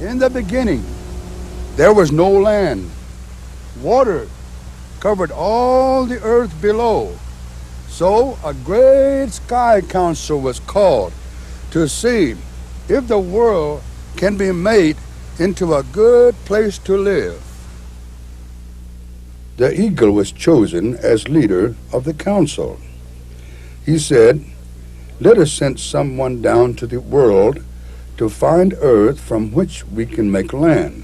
In the beginning, there was no land. Water covered all the earth below. So a great sky council was called to see if the world can be made into a good place to live. The eagle was chosen as leader of the council. He said, "Let us send someone down to the world to find earth from which we can make land.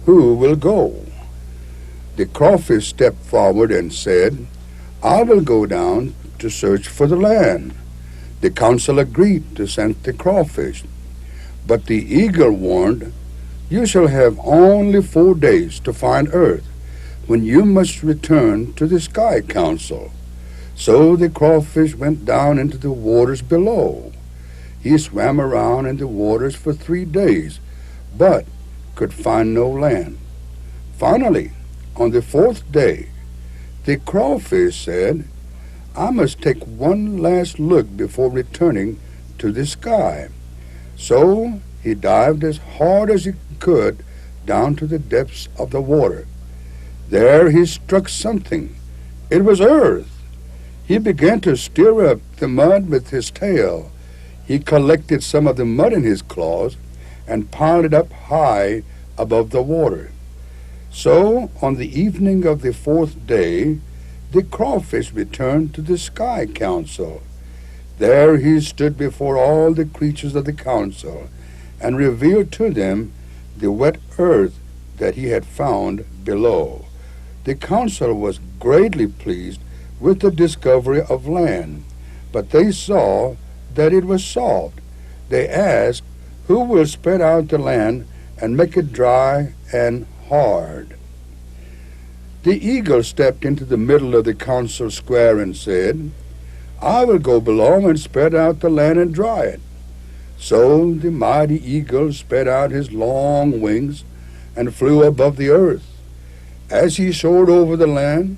Who will go?" The crawfish stepped forward and said, "I will go down to search for the land." The council agreed to send the crawfish. But the eagle warned, "You shall have only 4 days to find earth, when you must return to the sky council." So the crawfish went down into the waters below. He swam around in the waters for 3 days, but could find no land. Finally, on the 4th day, the crawfish said, "I must take one last look before returning to the sky." So he dived as hard as he could down to the depths of the water. There he struck something. It was earth. He began to stir up the mud with his tail. He collected some of the mud in his claws and piled it up high above the water. So on the evening of the 4th day, the crawfish returned to the sky council. There he stood before all the creatures of the council and revealed to them the wet earth that he had found below. The council was greatly pleased with the discovery of land, but they saw that it was soft. They asked, "Who will spread out the land and make it dry and hard?" The eagle stepped into the middle of the council square and said, "I will go below and spread out the land and dry it." So the mighty eagle spread out his long wings and flew above the earth. As he soared over the land,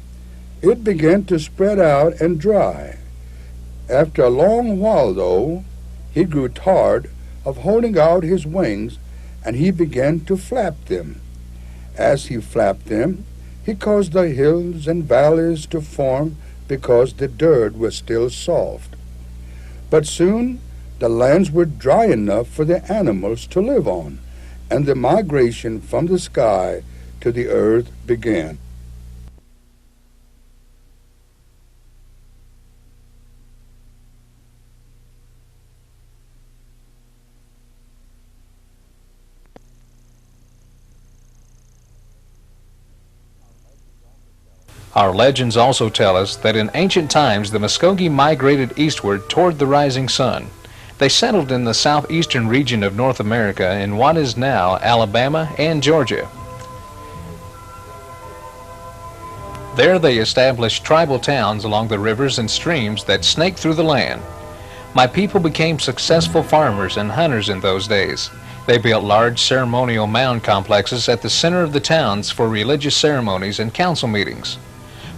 it began to spread out and dry. After a long while, though, he grew tired of holding out his wings, and he began to flap them. As he flapped them, he caused the hills and valleys to form because the dirt was still soft. But soon the lands were dry enough for the animals to live on, and the migration from the sky to the earth began. Our legends also tell us that in ancient times the Muscogee migrated eastward toward the rising sun. They settled in the southeastern region of North America in what is now Alabama and Georgia. There they established tribal towns along the rivers and streams that snake through the land. My people became successful farmers and hunters in those days. They built large ceremonial mound complexes at the center of the towns for religious ceremonies and council meetings.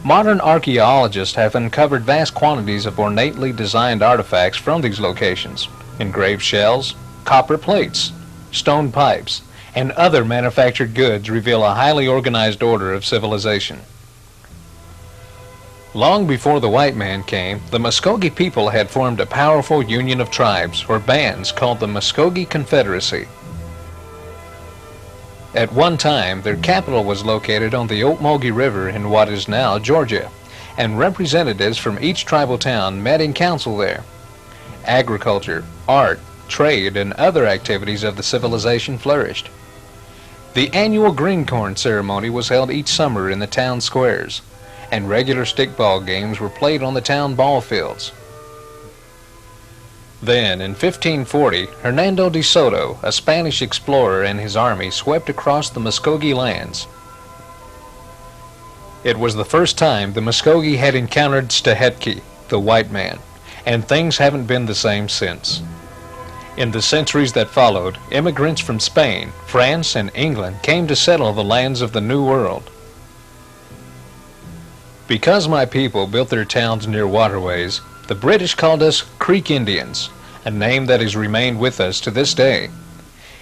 Modern archaeologists have uncovered vast quantities of ornately designed artifacts from these locations: engraved shells, copper plates, stone pipes, and other manufactured goods reveal a highly organized order of civilization. Long before the white man came, the Muscogee people had formed a powerful union of tribes, or bands, called the Muscogee Confederacy. At one time, their capital was located on the Muscogee River in what is now Georgia, and representatives from each tribal town met in council there. Agriculture, art, trade, and other activities of the civilization flourished. The annual green corn ceremony was held each summer in the town squares, and regular stickball games were played on the town ball fields. Then, in 1540, Hernando de Soto, a Spanish explorer, and his army swept across the Muscogee lands. It was the first time the Muscogee had encountered Stahetki, the white man, and things haven't been the same since. In the centuries that followed, immigrants from Spain, France, and England came to settle the lands of the New World. Because my people built their towns near waterways, the British called us Creek Indians, a name that has remained with us to this day.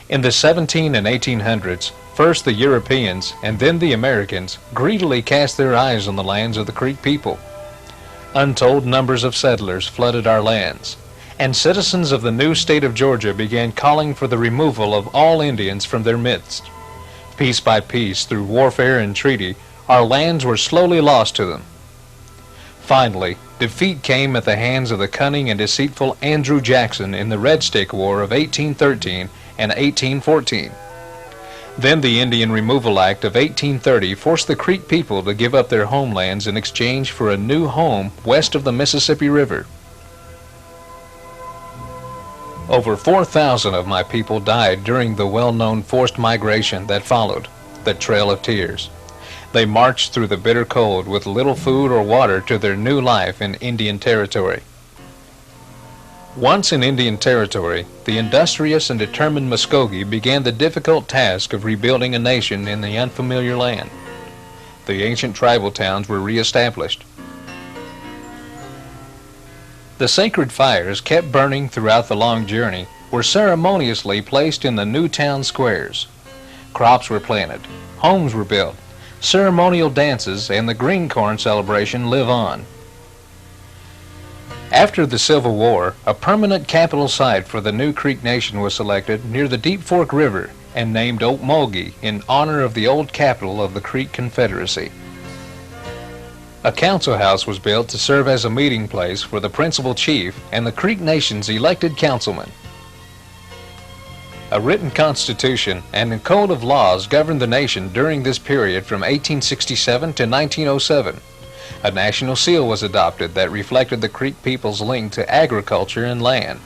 In the 17 and 1800s, first the Europeans and then the Americans greedily cast their eyes on the lands of the Creek people. Untold numbers of settlers flooded our lands, and citizens of the new state of Georgia began calling for the removal of all Indians from their midst. Piece by piece, through warfare and treaty, our lands were slowly lost to them. Finally, defeat came at the hands of the cunning and deceitful Andrew Jackson in the Red Stick War of 1813 and 1814. Then the Indian Removal Act of 1830 forced the Creek people to give up their homelands in exchange for a new home west of the Mississippi River. Over 4,000 of my people died during the well-known forced migration that followed, the Trail of Tears. They marched through the bitter cold with little food or water to their new life in Indian Territory. Once in Indian Territory, the industrious and determined Muscogee began the difficult task of rebuilding a nation in the unfamiliar land. The ancient tribal towns were reestablished. The sacred fires kept burning throughout the long journey were ceremoniously placed in the new town squares. Crops were planted, homes were built, ceremonial dances and the green corn celebration live on. After the Civil War, a permanent capital site for the new Creek Nation was selected near the Deep Fork River and named Muscogee in honor of the old capital of the Creek Confederacy. A council house was built to serve as a meeting place for the principal chief and the Creek Nation's elected councilmen. A written constitution and a code of laws governed the nation during this period from 1867 to 1907. A national seal was adopted that reflected the Creek people's link to agriculture and land.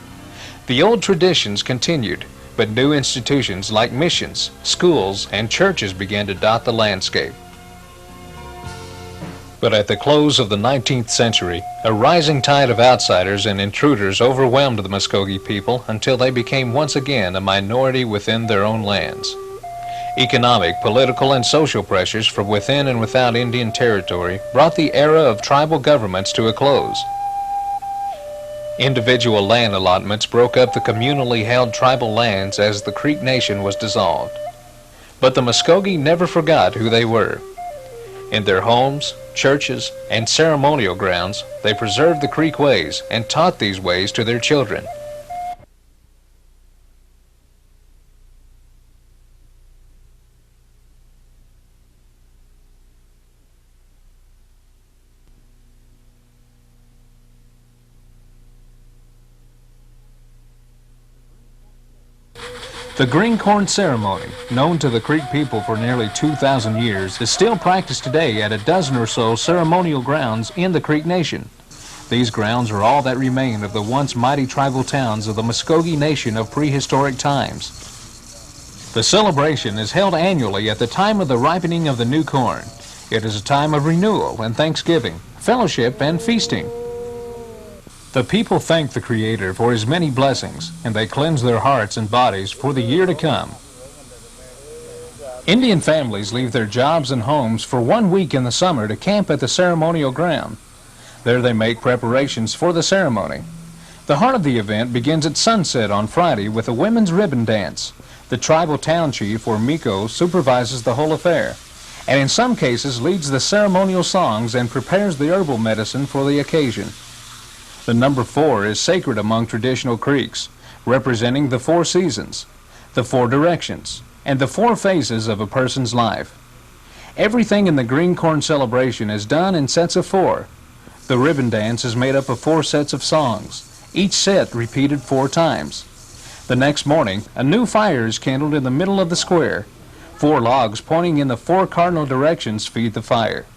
The old traditions continued, but new institutions like missions, schools, and churches began to dot the landscape. But at the close of the 19th century, a rising tide of outsiders and intruders overwhelmed the Muscogee people until they became once again a minority within their own lands. Economic, political, and social pressures from within and without Indian Territory brought the era of tribal governments to a close. Individual land allotments broke up the communally held tribal lands as the Creek Nation was dissolved. But the Muscogee never forgot who they were. In their homes, churches, and ceremonial grounds, they preserved the Creek ways and taught these ways to their children. The green corn ceremony, known to the Creek people for nearly 2,000 years, is still practiced today at a dozen or so ceremonial grounds in the Creek Nation. These grounds are all that remain of the once mighty tribal towns of the Muscogee Nation of prehistoric times. The celebration is held annually at the time of the ripening of the new corn. It is a time of renewal and thanksgiving, fellowship, and feasting. The people thank the Creator for His many blessings, and they cleanse their hearts and bodies for the year to come. Indian families leave their jobs and homes for 1 week in the summer to camp at the ceremonial ground. There they make preparations for the ceremony. The heart of the event begins at sunset on Friday with a women's ribbon dance. The tribal town chief, or Miko, supervises the whole affair, and in some cases leads the ceremonial songs and prepares the herbal medicine for the occasion. The number 4 is sacred among traditional Creeks, representing the 4 seasons, the 4 directions, and the 4 phases of a person's life. Everything in the green corn celebration is done in sets of 4. The ribbon dance is made up of 4 sets of songs, each set repeated 4 times. The next morning, a new fire is kindled in the middle of the square. 4 logs pointing in the 4 cardinal directions feed the fire.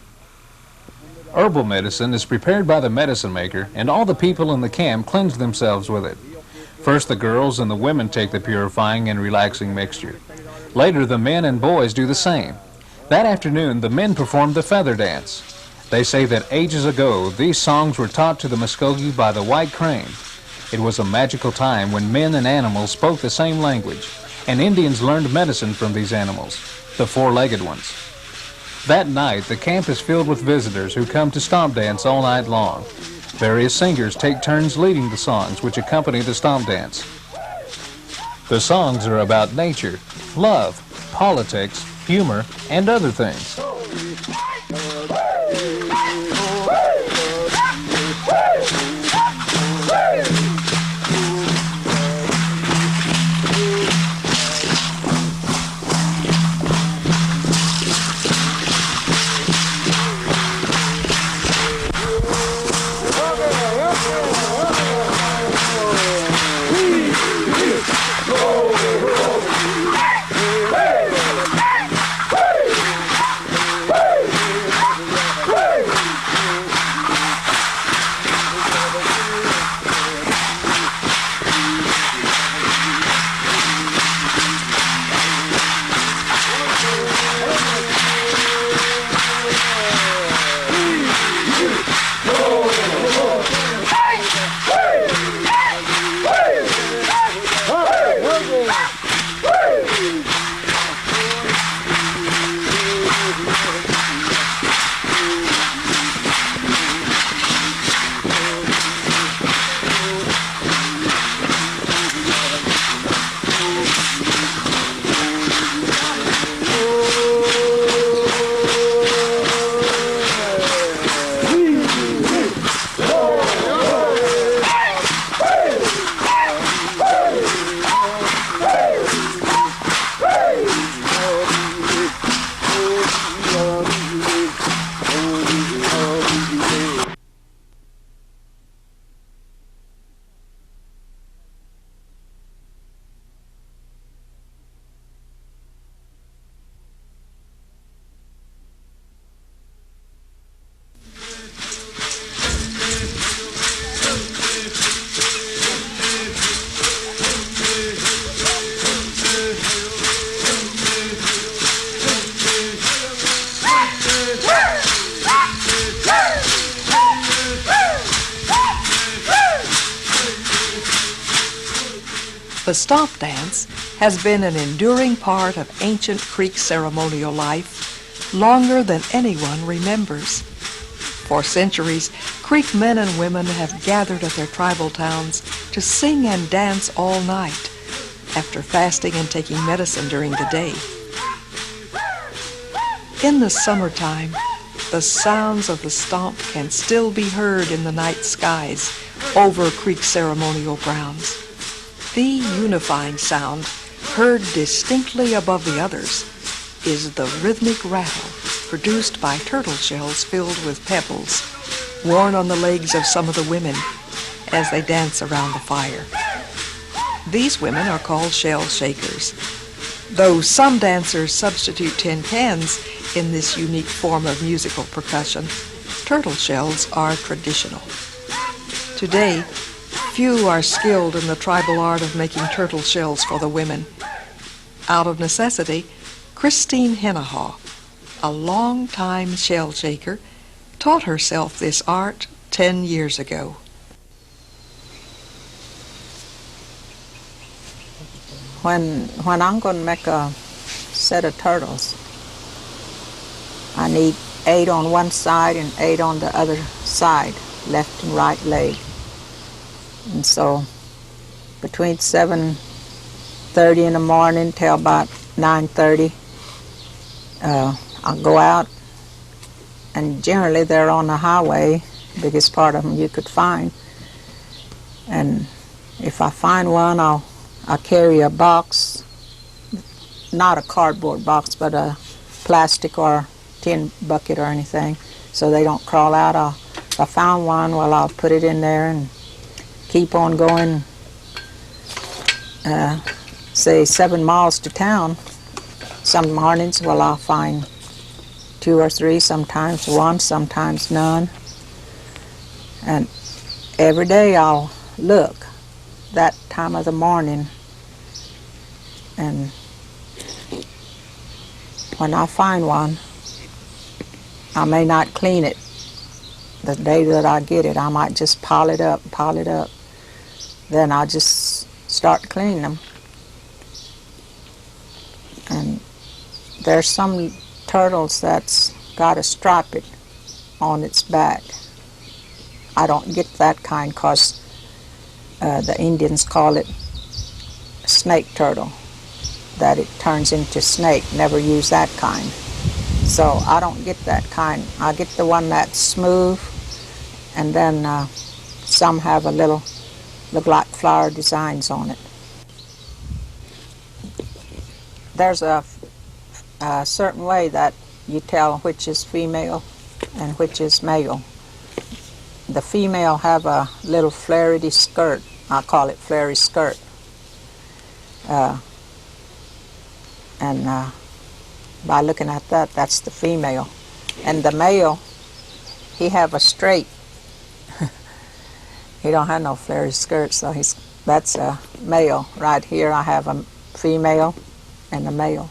Herbal medicine is prepared by the medicine maker, and all the people in the camp cleanse themselves with it. First the girls and the women take the purifying and relaxing mixture. Later the men and boys do the same. That afternoon the men perform the feather dance. They say that ages ago these songs were taught to the Muscogee by the white crane. It was a magical time when men and animals spoke the same language, and Indians learned medicine from these animals, the 4-legged ones. That night, the camp is filled with visitors who come to stomp dance all night long. Various singers take turns leading the songs which accompany the stomp dance. The songs are about nature, love, politics, humor, and other things. The stomp dance has been an enduring part of ancient Creek ceremonial life longer than anyone remembers. For centuries, Creek men and women have gathered at their tribal towns to sing and dance all night after fasting and taking medicine during the day. In the summertime, the sounds of the stomp can still be heard in the night skies over Creek ceremonial grounds. The unifying sound, heard distinctly above the others, is the rhythmic rattle produced by turtle shells filled with pebbles, worn on the legs of some of the women as they dance around the fire. These women are called Shale Shakers, though some dancers substitute tin cans in this unique form of musical percussion. Turtle shells are traditional. Today, few are skilled in the tribal art of making turtle shells for the women. Out of necessity, Christine Hennahaw, a long-time shell shaker, taught herself this art 10 years ago. When I'm going to make a set of turtles, I need 8 on one side and 8 on the other side, left and right leg. And so between 7:30 in the morning till about 9:30, I'll go out, and generally they're on the highway, biggest part of them you could find. And if I find one, I'll carry a box, not a cardboard box, but a plastic or tin bucket or anything, so they don't crawl out. If I found one, well, I'll put it in there and keep on going, say 7 miles to town. Some mornings, well, I'll find 2 or 3, sometimes 1, sometimes none. And every day I'll look that time of the morning, and when I find one, I may not clean it the day that I get it. I might just pile it up. Then I'll just start cleaning them. And there's some turtles that's got a stripe on its back. I don't get that kind because the Indians call it snake turtle, that it turns into snake. Never use that kind. So I don't get that kind. I get the one that's smooth, and then some have look like flower designs on it. There's a certain way that you tell which is female and which is male. The female have a little flarety skirt. I call it flary skirt. By looking at that, that's the female. And the male, he have a straight. He don't have no flary skirt, so that's a male. Right here I have a female and a male.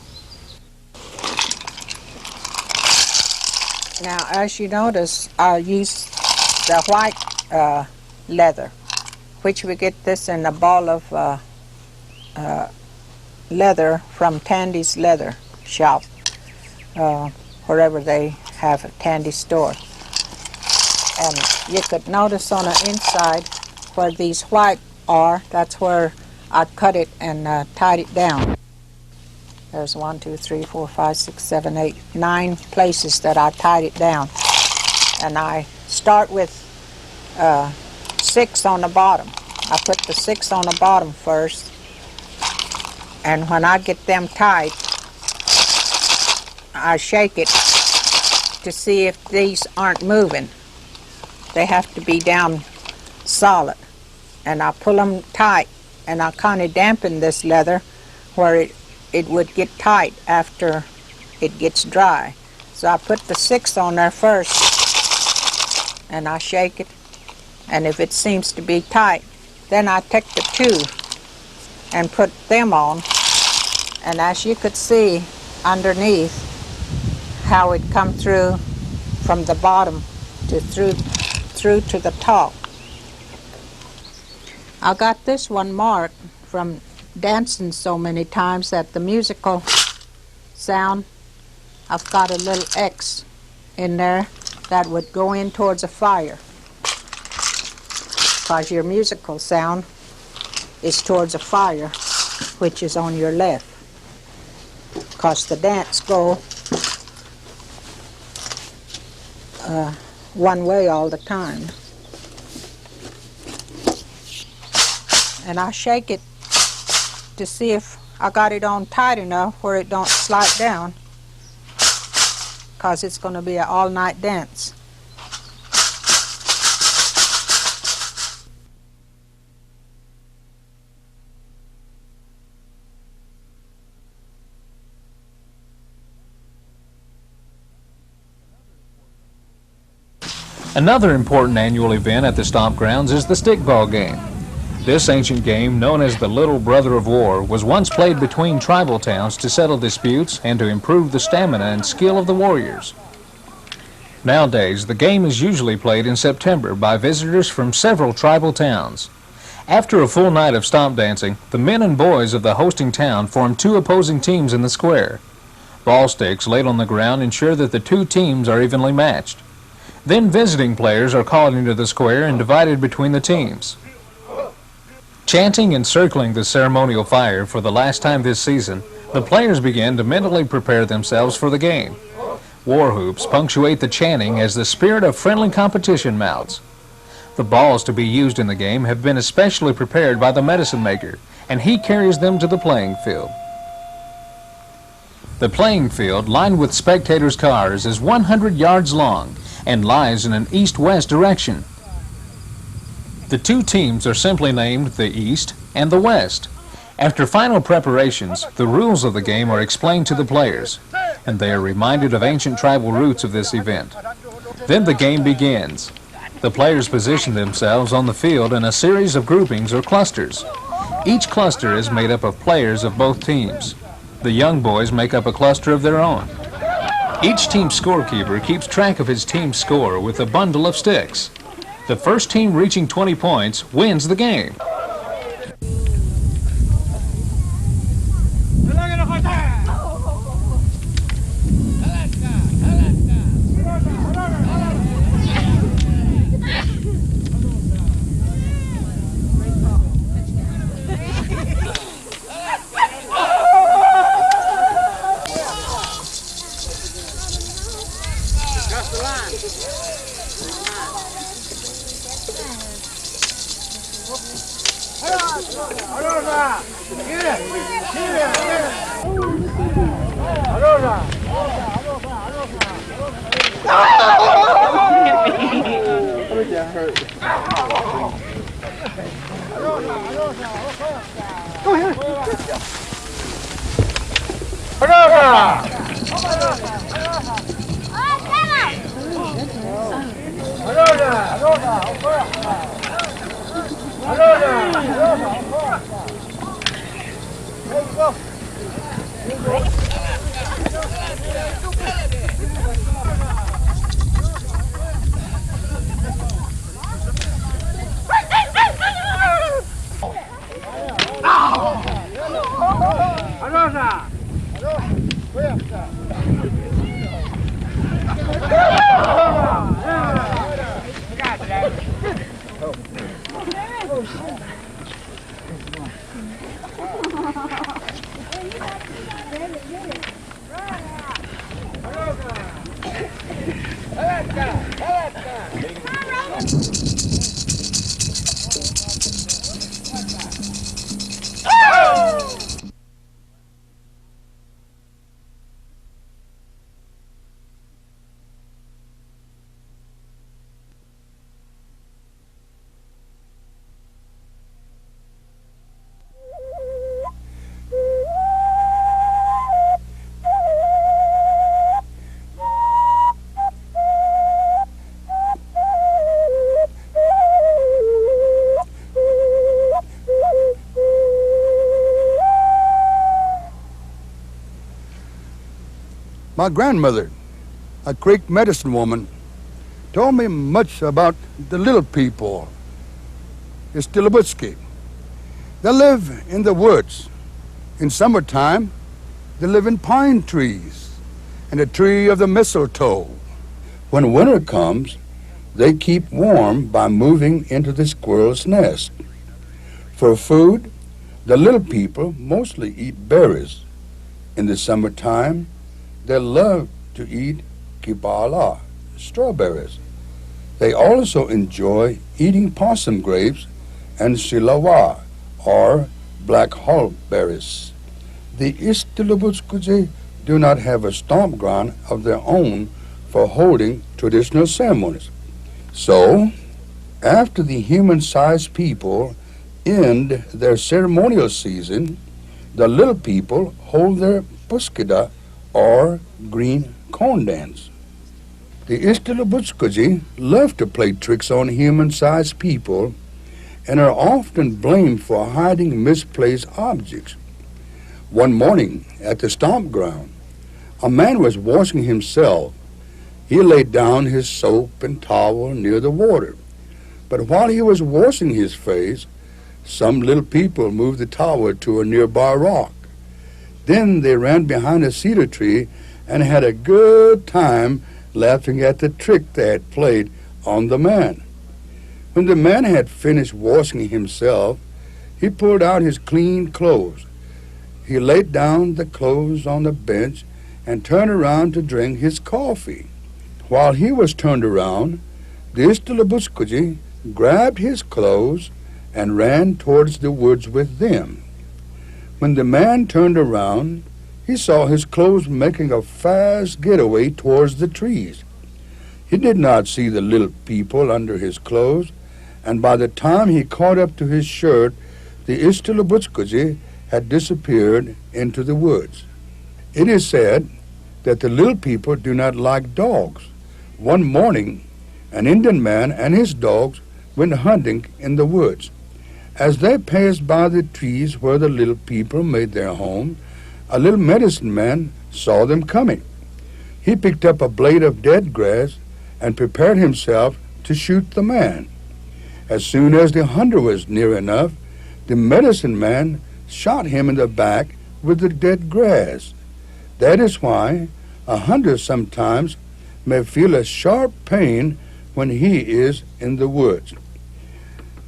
Now, as you notice, I use the white leather, which we get this in a ball of leather from Tandy's Leather Shop, wherever they have a Tandy store. And you could notice on the inside where these white are, that's where I cut it and tied it down. There's 1, 2, 3, 4, 5, 6, 7, 8, 9 places that I tied it down. And I start with 6 on the bottom. I put the 6 on the bottom first, and when I get them tight, I shake it to see if these aren't moving. They have to be down solid. And I pull them tight, and I kind of dampen this leather where it would get tight after it gets dry. So I put the 6 on there first, and I shake it, and if it seems to be tight, then I take the 2 and put them on, and as you could see underneath how it come through from the bottom to through to the top. I got this one marked from dancing so many times that the musical sound, I've got a little X in there that would go in towards a fire, because your musical sound is towards a fire, which is on your left, because the dance go one way all the time. And I shake it to see if I got it on tight enough where it don't slide down, because it's going to be an all-night dance. Another important annual event at the Stomp Grounds is the Stickball game. This ancient game, known as the Little Brother of War, was once played between tribal towns to settle disputes and to improve the stamina and skill of the warriors. Nowadays, the game is usually played in September by visitors from several tribal towns. After a full night of stomp dancing, the men and boys of the hosting town form 2 opposing teams in the square. Ball sticks laid on the ground ensure that the 2 teams are evenly matched. Then visiting players are called into the square and divided between the teams. Chanting and circling the ceremonial fire for the last time this season, the players begin to mentally prepare themselves for the game. War whoops punctuate the chanting as the spirit of friendly competition mounts. The balls to be used in the game have been especially prepared by the medicine maker, and he carries them to the playing field. The playing field, lined with spectators' cars, is 100 yards long and lies in an east-west direction. The 2 teams are simply named the East and the West. After final preparations, the rules of the game are explained to the players, and they are reminded of ancient tribal roots of this event. Then the game begins. The players position themselves on the field in a series of groupings or clusters. Each cluster is made up of players of both teams. The young boys make up a cluster of their own. Each team's scorekeeper keeps track of his team's score with a bundle of sticks. The first team reaching 20 points wins the game. My grandmother, a Creek medicine woman, told me much about the little people, the Stickball. They live in the woods. In summertime, they live in pine trees and the tree of the mistletoe. When winter comes, they keep warm by moving into the squirrel's nest. For food, the little people mostly eat berries. In the summertime, they love to eat kibala, strawberries. They also enjoy eating possum grapes and shilawa, or black hullberries. The Stickball do not have a stomp ground of their own for holding traditional ceremonies. So, after the human-sized people end their ceremonial season, the little people hold their puskida, or green corn dance. The Stickball love to play tricks on human-sized people and are often blamed for hiding misplaced objects. One morning at the stomp ground, a man was washing himself. He laid down his soap and towel near the water. But while he was washing his face, some little people moved the towel to a nearby rock. Then they ran behind a cedar tree and had a good time laughing at the trick they had played on the man. When the man had finished washing himself, he pulled out his clean clothes. He laid down the clothes on the bench and turned around to drink his coffee. While he was turned around, the Stickball grabbed his clothes and ran towards the woods with them. When the man turned around, he saw his clothes making a fast getaway towards the trees. He did not see the little people under his clothes, and by the time he caught up to his shirt, the Stickball had disappeared into the woods. It is said that the little people do not like dogs. One morning, an Indian man and his dogs went hunting in the woods. As they passed by the trees where the little people made their home, a little medicine man saw them coming. He picked up a blade of dead grass and prepared himself to shoot the man. As soon as the hunter was near enough, the medicine man shot him in the back with the dead grass. That is why a hunter sometimes may feel a sharp pain when he is in the woods.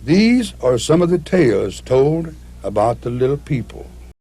These are some of the tales told about the little people.